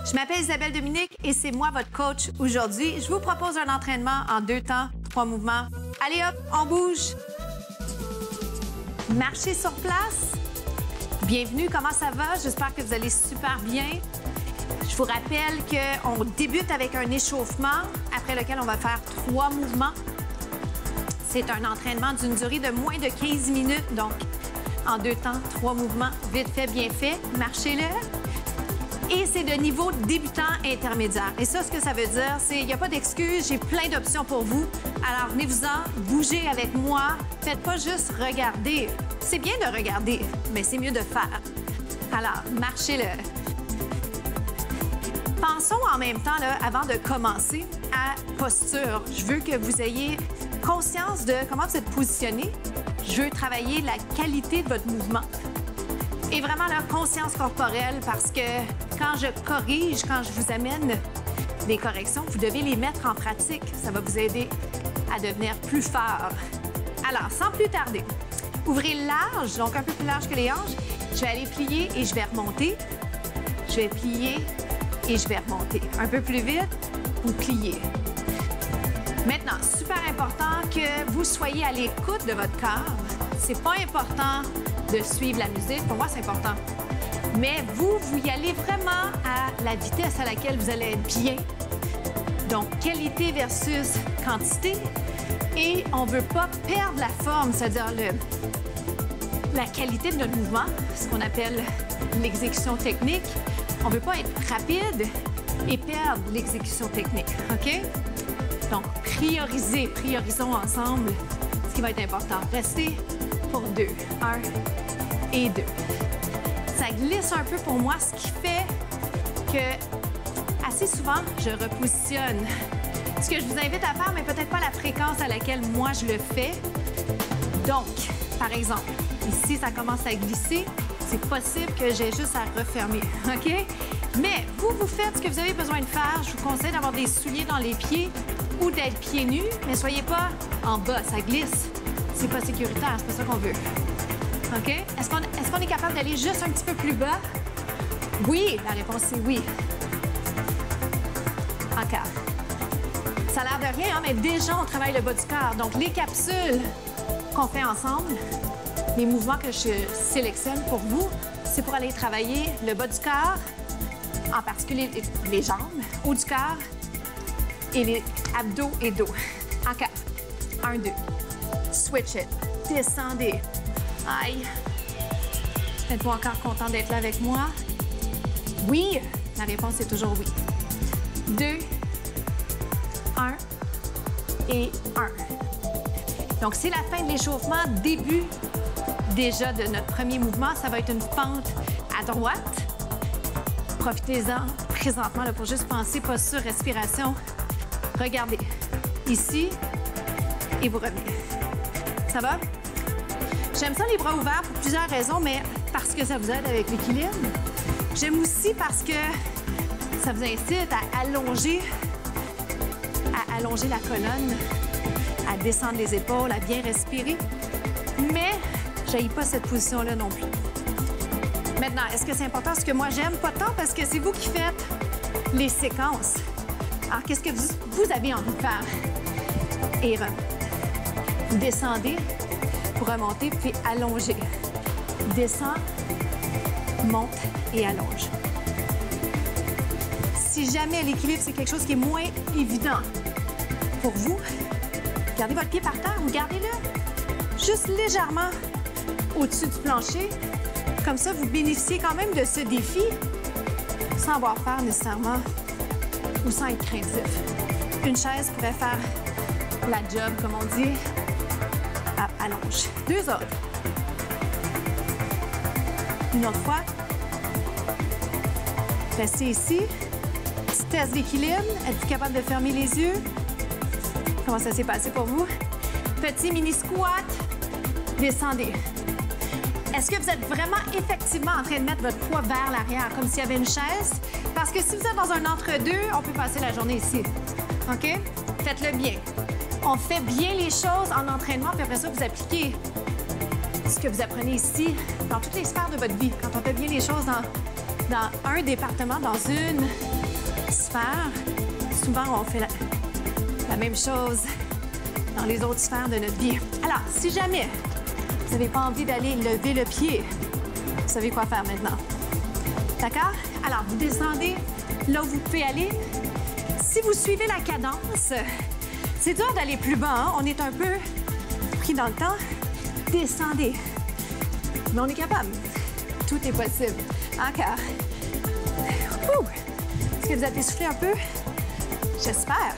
Je m'appelle Isabelle Dominique et c'est moi votre coach aujourd'hui. Je vous propose un entraînement en 2 temps, 3 mouvements. Allez hop, on bouge. Marchez sur place. Bienvenue, comment ça va? J'espère que vous allez super bien. Je vous rappelle qu'on débute avec un échauffement, après lequel on va faire 3 mouvements. C'est un entraînement d'une durée de moins de 15 minutes, donc en 2 temps, 3 mouvements, vite fait, bien fait. Marchez-le. Et c'est de niveau débutant intermédiaire. Et ça, ce que ça veut dire, c'est qu'il n'y a pas d'excuses, j'ai plein d'options pour vous. Alors, venez-vous-en, bougez avec moi. Faites pas juste regarder. C'est bien de regarder, mais c'est mieux de faire. Alors, marchez-le. Pensons en même temps, là, avant de commencer, à posture. Je veux que vous ayez conscience de comment vous êtes positionné. Je veux travailler la qualité de votre mouvement. Et vraiment leur conscience corporelle, parce que quand je corrige, quand je vous amène des corrections, vous devez les mettre en pratique. Ça va vous aider à devenir plus fort. Alors, sans plus tarder, ouvrez large, donc un peu plus large que les hanches. Je vais aller plier et je vais remonter. Je vais plier et je vais remonter. Un peu plus vite, vous pliez. Maintenant, super important que vous soyez à l'écoute de votre corps. C'est pas important de suivre la musique. Pour moi, c'est important. Mais vous y allez vraiment à la vitesse à laquelle vous allez être bien. Donc, qualité versus quantité. Et on ne veut pas perdre la forme, c'est-à-dire la qualité de notre mouvement, ce qu'on appelle l'exécution technique. On ne veut pas être rapide et perdre l'exécution technique, OK? Donc, priorisons ensemble ce qui va être important. Restez pour 2. 1 et 2. Ça glisse un peu pour moi, ce qui fait que assez souvent, je repositionne. Ce que je vous invite à faire, mais peut-être pas la fréquence à laquelle moi je le fais. Donc, par exemple, ici, ça commence à glisser. C'est possible que j'ai juste à refermer, OK? Mais vous faites ce que vous avez besoin de faire. Je vous conseille d'avoir des souliers dans les pieds ou d'être pieds nus, mais soyez pas en bas, ça glisse. C'est pas sécuritaire, c'est pas ça qu'on veut. OK? Est-ce qu'on est capable d'aller juste un petit peu plus bas? Oui, la réponse c'est oui. Encore. Ça a l'air de rien, hein, mais déjà, on travaille le bas du corps. Donc, les capsules qu'on fait ensemble, les mouvements que je sélectionne pour vous, c'est pour aller travailler le bas du corps, en particulier les jambes, haut du corps et les abdos et dos. Encore. 1, 2. Switch it. Descendez. Aïe. Êtes-vous encore content d'être là avec moi? Oui. La réponse est toujours oui. 2, 1 et 1. Donc, c'est la fin de l'échauffement. Début déjà de notre premier mouvement. Ça va être une pente à droite. Profitez-en présentement là, pour juste penser posture, respiration. Regardez. Ici et vous revenez. Ça va? J'aime ça les bras ouverts pour plusieurs raisons, mais parce que ça vous aide avec l'équilibre. J'aime aussi parce que ça vous incite à allonger la colonne, à descendre les épaules, à bien respirer. Mais je n'haïs pas cette position-là non plus. Maintenant, est-ce que c'est important? Ce que moi j'aime, pas tant parce que c'est vous qui faites les séquences. Alors, qu'est-ce que vous avez envie de faire? Et vous descendez pour remonter, puis allonger. Descends, monte et allonge. Si jamais l'équilibre, c'est quelque chose qui est moins évident pour vous, gardez votre pied par terre ou gardez-le juste légèrement au-dessus du plancher. Comme ça, vous bénéficiez quand même de ce défi sans avoir peur nécessairement ou sans être craintif. Une chaise pourrait faire la job, comme on dit. Allonge. 2 autres. Une autre fois. Restez ici. Petit test d'équilibre. Êtes-vous capable de fermer les yeux? Comment ça s'est passé pour vous? Petit mini squat. Descendez. Est-ce que vous êtes vraiment effectivement en train de mettre votre poids vers l'arrière, comme s'il y avait une chaise? Parce que si vous êtes dans un entre-deux, on peut passer la journée ici. OK? Faites-le bien. On fait bien les choses en entraînement, puis après ça, vous appliquez ce que vous apprenez ici dans toutes les sphères de votre vie. Quand on fait bien les choses dans un département, dans une sphères. Souvent, on fait la même chose dans les autres sphères de notre vie. Alors, si jamais vous n'avez pas envie d'aller lever le pied, vous savez quoi faire maintenant. D'accord? Alors, vous descendez là où vous pouvez aller. Si vous suivez la cadence, c'est dur d'aller plus bas, hein? On est un peu pris dans le temps. Descendez. Mais on est capable. Tout est possible. Encore. Est-ce que vous êtes essoufflé un peu? J'espère.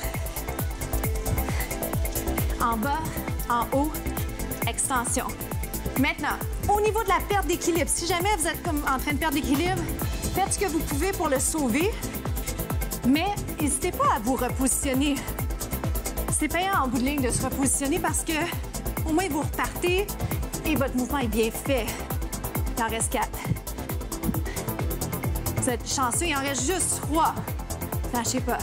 En bas, en haut, extension. Maintenant, au niveau de la perte d'équilibre, si jamais vous êtes comme en train de perdre d'équilibre, faites ce que vous pouvez pour le sauver, mais n'hésitez pas à vous repositionner. C'est payant en bout de ligne de se repositionner parce que au moins vous repartez et votre mouvement est bien fait. Il en reste 4. Vous êtes chanceux, il en reste juste 3. Lâchez pas.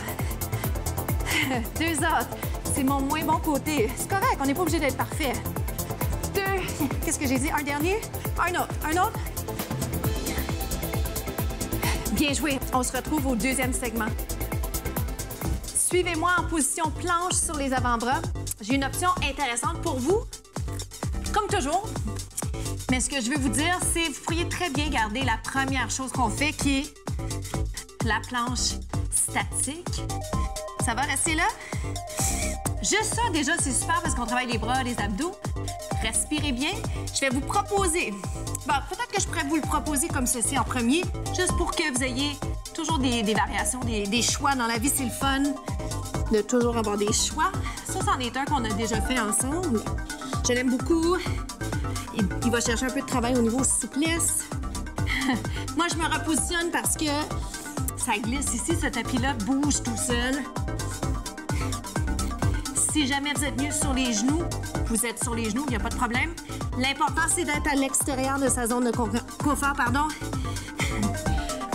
2 autres. C'est mon moins bon côté. C'est correct, on n'est pas obligé d'être parfait. 2. Qu'est-ce que j'ai dit? Un dernier? Un autre. Un autre? Bien joué. On se retrouve au deuxième segment. Suivez-moi en position planche sur les avant-bras. J'ai une option intéressante pour vous. Comme toujours. Mais ce que je veux vous dire, c'est que vous pourriez très bien garder la première chose qu'on fait, qui est la planche statique. Ça va rester là? Juste ça, déjà, c'est super parce qu'on travaille les bras, les abdos. Respirez bien. Je vais vous proposer... Bon, peut-être que je pourrais vous le proposer comme ceci en premier, juste pour que vous ayez toujours des variations, des choix dans la vie. C'est le fun de toujours avoir des choix. Ça, c'en est un qu'on a déjà fait ensemble. Je l'aime beaucoup. Il va chercher un peu de travail au niveau souplesse. Moi, je me repositionne parce que ça glisse ici. Ce tapis-là bouge tout seul. Si jamais vous êtes mieux sur les genoux, vous êtes sur les genoux, il n'y a pas de problème. L'important, c'est d'être à l'extérieur de sa zone de confort, pardon.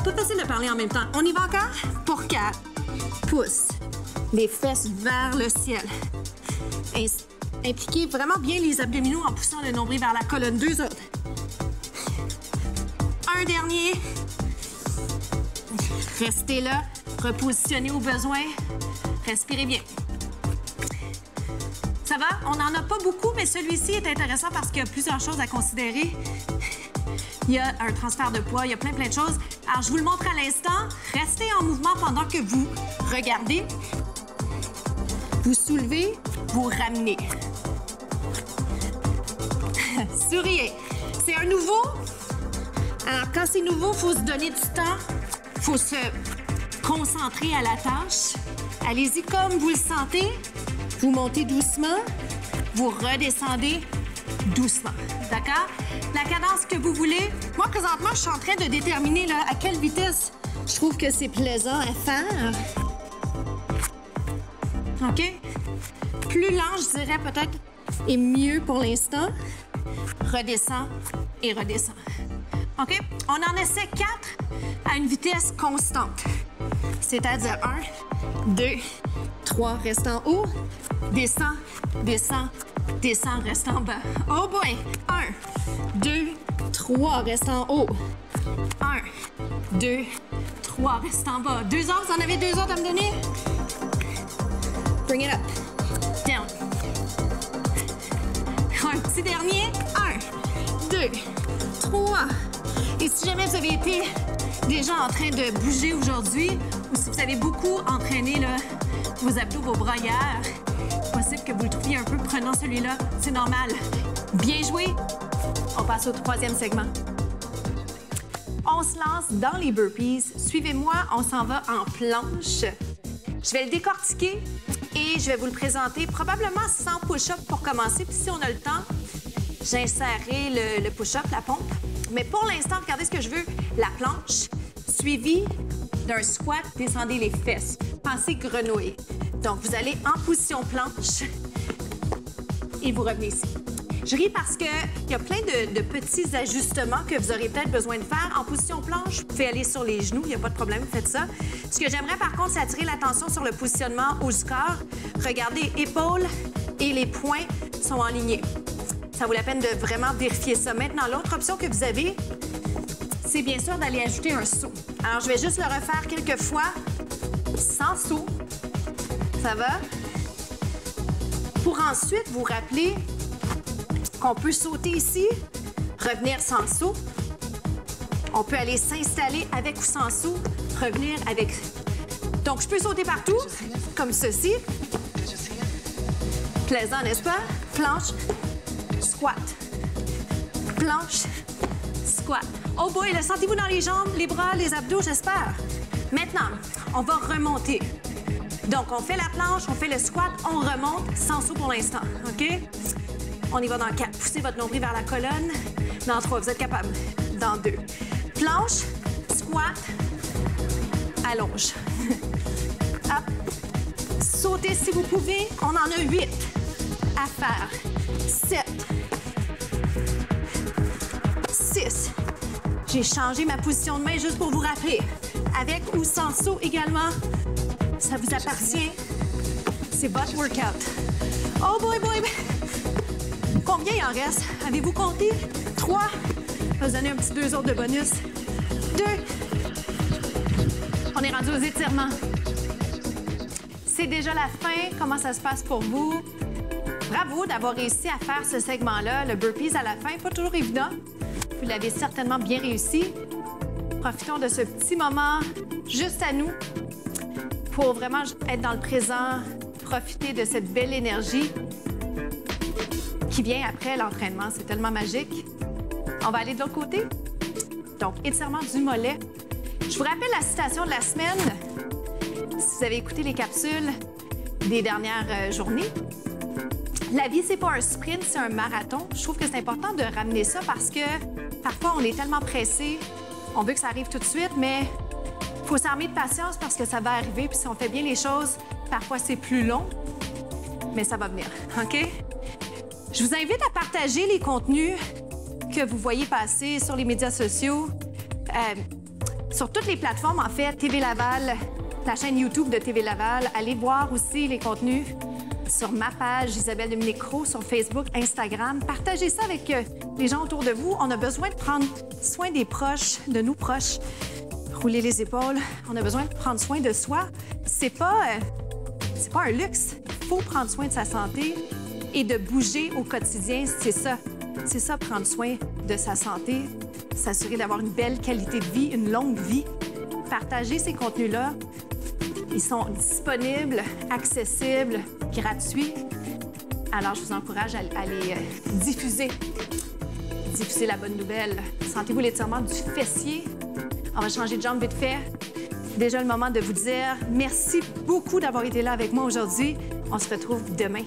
Pas facile de parler en même temps. On y va encore? Pour 4. Pousse les fesses vers le ciel. Impliquez vraiment bien les abdominaux en poussant le nombril vers la colonne. 2 autres. Un dernier. Restez là. Repositionnez au besoin. Respirez bien. Ça va? On n'en a pas beaucoup, mais celui-ci est intéressant parce qu'il y a plusieurs choses à considérer. Il y a un transfert de poids, il y a plein de choses. Alors, je vous le montre à l'instant. Restez en mouvement pendant que vous regardez. Vous soulevez, vous ramenez. Souriez. C'est un nouveau. Alors, quand c'est nouveau, il faut se donner du temps. Il faut se concentrer à la tâche. Allez-y comme vous le sentez. Vous montez doucement, vous redescendez doucement. D'accord? La cadence que vous voulez. Moi, présentement, je suis en train de déterminer là, à quelle vitesse je trouve que c'est plaisant à faire. OK? Plus lent, je dirais peut-être, est mieux pour l'instant. Redescend et redescend. OK? On en essaie 4 à une vitesse constante. C'est-à-dire 1, 2, 3, reste en haut. Descend, descend, descend, reste en bas. Oh boy! 1, 2, 3, reste en haut. 1, 2, 3, reste en bas. 2 autres, vous en avez 2 autres à me donner? Bring it up. Down. Un petit dernier. 1, 2, 3. Et si jamais vous avez été déjà en train de bouger aujourd'hui, ou si vous avez beaucoup entraîné là, vos abdos, vos bras hier, possible que vous le trouviez un peu prenant celui-là. C'est normal. Bien joué. On passe au 3e segment. On se lance dans les burpees. Suivez-moi, on s'en va en planche. Je vais le décortiquer et je vais vous le présenter probablement sans push-up pour commencer. Puis si on a le temps, j'insérerai le push-up, la pompe. Mais pour l'instant, regardez ce que je veux. La planche, suivie d'un squat, descendez les fesses. Pensez grenouille. Donc, vous allez en position planche et vous revenez ici. Je ris parce qu'il y a plein de petits ajustements que vous aurez peut-être besoin de faire. En position planche, vous pouvez aller sur les genoux, il n'y a pas de problème, faites ça. Ce que j'aimerais par contre, c'est attirer l'attention sur le positionnement haut du corps. Regardez, épaules et les poings sont alignés. Ça vaut la peine de vraiment vérifier ça. Maintenant, l'autre option que vous avez, c'est bien sûr d'aller ajouter un saut. Alors, je vais juste le refaire quelques fois. sans saut. Ça va? Pour ensuite vous rappeler qu'on peut sauter ici, revenir sans saut. On peut aller s'installer avec ou sans saut, revenir avec. Donc, je peux sauter partout, comme ceci. Plaisant, n'est-ce pas? Planche, squat. Planche, squat. Oh boy, le sentez-vous dans les jambes, les bras, les abdos, j'espère. Maintenant, on va remonter. Donc, on fait la planche, on fait le squat, on remonte, sans saut pour l'instant, OK? On y va dans 4. Poussez votre nombril vers la colonne. Dans 3, vous êtes capable. Dans 2. Planche, squat, allonge. Hop. Sautez si vous pouvez. On en a 8 à faire. 7. 6. J'ai changé ma position de main juste pour vous rappeler. Avec ou sans saut également. Ça vous appartient. C'est votre workout. Oh boy, boy. Combien il en reste? Avez-vous compté? 3. Je vais vous donner un petit 2 autres de bonus. 2. On est rendu aux étirements. C'est déjà la fin. Comment ça se passe pour vous? Bravo d'avoir réussi à faire ce segment-là, le burpees à la fin. Pas toujours évident. Vous l'avez certainement bien réussi. Profitons de ce petit moment juste à nous pour vraiment être dans le présent, profiter de cette belle énergie qui vient après l'entraînement. C'est tellement magique. On va aller de l'autre côté. Donc, étirement du mollet. Je vous rappelle la citation de la semaine. Si vous avez écouté les capsules des dernières journées, la vie, c'est pas un sprint, c'est un marathon. Je trouve que c'est important de ramener ça parce que parfois, on est tellement pressé, on veut que ça arrive tout de suite, mais il faut s'armer de patience parce que ça va arriver. Puis si on fait bien les choses, parfois, c'est plus long, mais ça va venir, OK? Je vous invite à partager les contenus que vous voyez passer sur les médias sociaux, sur toutes les plateformes, en fait, TV Laval, la chaîne YouTube de TV Laval. Allez voir aussi les contenus sur ma page Isabelle Dominique Roux, sur Facebook, Instagram. Partagez ça avec les gens autour de vous. On a besoin de prendre soin des proches, de nos proches. Rouler les épaules. On a besoin de prendre soin de soi. C'est pas un luxe. Il faut prendre soin de sa santé et de bouger au quotidien. C'est ça. C'est ça, prendre soin de sa santé, s'assurer d'avoir une belle qualité de vie, une longue vie. Partagez ces contenus-là. Ils sont disponibles, accessibles, gratuits. Alors, je vous encourage à les diffuser. Diffuser la bonne nouvelle. Sentez-vous l'étirement du fessier. On va changer de jambe vite fait. Déjà le moment de vous dire merci beaucoup d'avoir été là avec moi aujourd'hui. On se retrouve demain.